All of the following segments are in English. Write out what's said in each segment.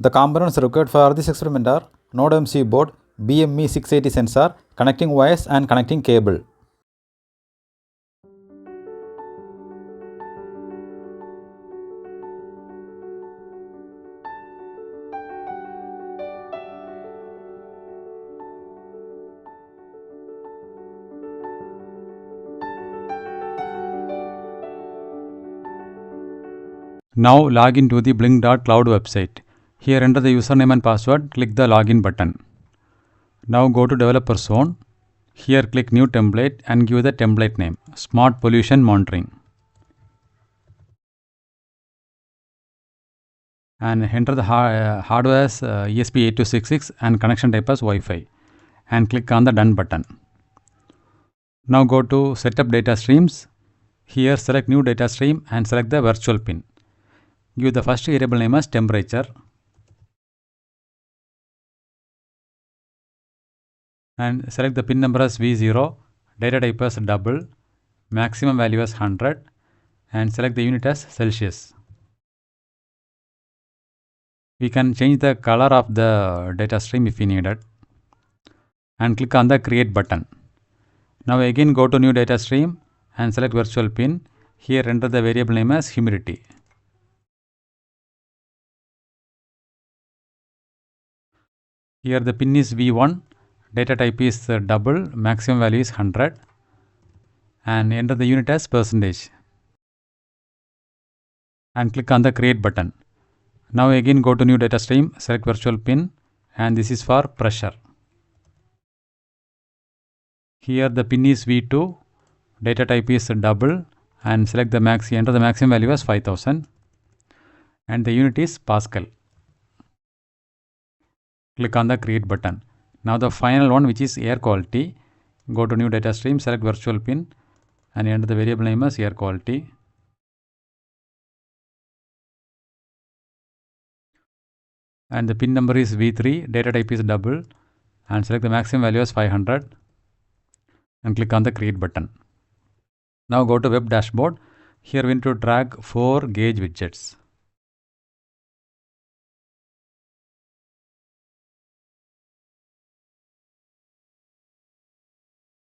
The components required for this experiment are Node MCU board, BME680 sensor, connecting wires and connecting cable. Now log into the blynk.cloud website. Here enter the username and password, click the login button. Now go to developer zone. Here click new template and give the template name, Smart Pollution Monitoring. And enter the hardware as ESP8266 and connection type as Wi-Fi. And click on the done button. Now go to setup data streams. Here select new data stream and select the virtual pin. Give the first variable name as temperature and select the pin number as V0, data type as double, maximum value as 100 and select the unit as Celsius. We can change the color of the data stream if we need it and click on the create button. Now again go to new data stream and select virtual pin. Here enter the variable name as humidity. Here the pin is V1, data type is double, maximum value is 100 and enter the unit as percentage and click on the create button. Now again go to new data stream, select virtual pin and this is for pressure. Here the pin is V2, data type is double and select the enter the maximum value as 5000 and the unit is Pascal. Click on the create button. Now the final one, which is air quality, go to new data stream, select virtual pin and enter the variable name as air quality. And the pin number is V3, data type is double and select the maximum value as 500 and click on the create button. Now go to web dashboard. Here we need to drag 4 gauge widgets.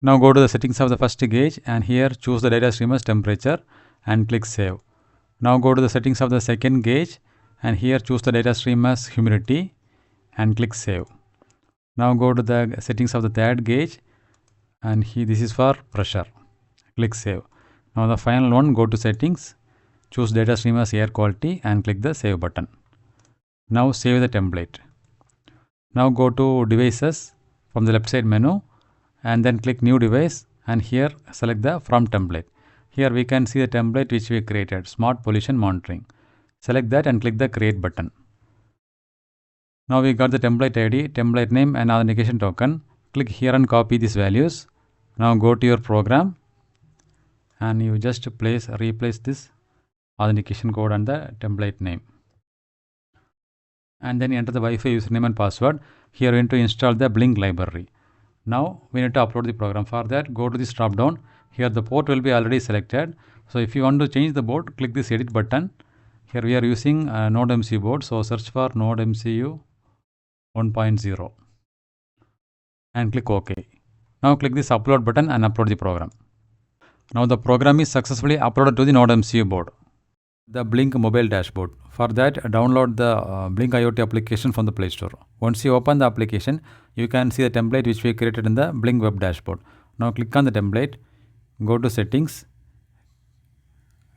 Now go to the settings of the first gauge and here choose the data stream as temperature and click save. Now go to the settings of the second gauge and here choose the data stream as humidity and click save. Now go to the settings of the third gauge and this is for pressure. Click save. Now the final one, go to settings, choose data stream as air quality and click the save button. Now save the template. Now go to devices from the left side menu and then click new device and here select the from template. Here we can see the template which we created, Smart Pollution Monitoring. Select that and click the create button. Now we got the template ID, template name and authentication token. Click here and copy these values. Now go to your program and you just replace this authentication code and the template name. And then enter the Wi-Fi username and password. Here we need to install the Blynk library. Now we need to upload the program. For that, go to this drop down. Here the port will be already selected. So if you want to change the board, click this edit button. Here we are using Node MCU board. So search for Node MCU 1.0 and click OK. Now click this upload button and upload the program. Now the program is successfully uploaded to the Node MCU board. The Blynk mobile dashboard. For that, download the Blynk IoT application from the Play Store. Once you open the application, you can see the template which we created in the Blynk web dashboard. Now click on the template, go to settings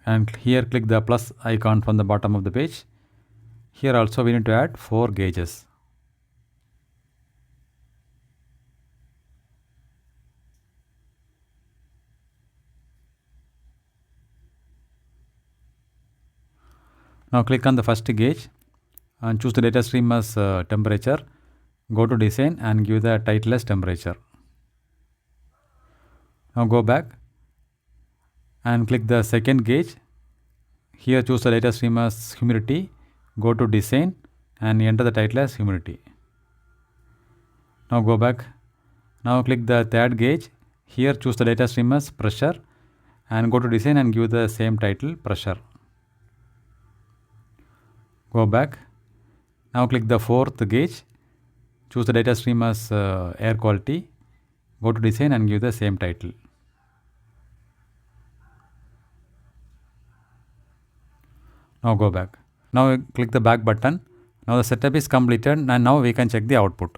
and here click the plus icon from the bottom of the page. Here also we need to add 4 gauges. Now click on the first gauge and choose the data stream as temperature. Go to design and give the title as temperature. Now go back and click the second gauge. Here choose the data stream as humidity. Go to design and enter the title as humidity. Now go back. Now click the third gauge. Here choose the data stream as pressure and go to design and give the same title, pressure. Go back. Now click the fourth gauge, choose the data stream as air quality, go to design and give the same title. Now go back. Now click the back button. Now the setup is completed and now we can check the output.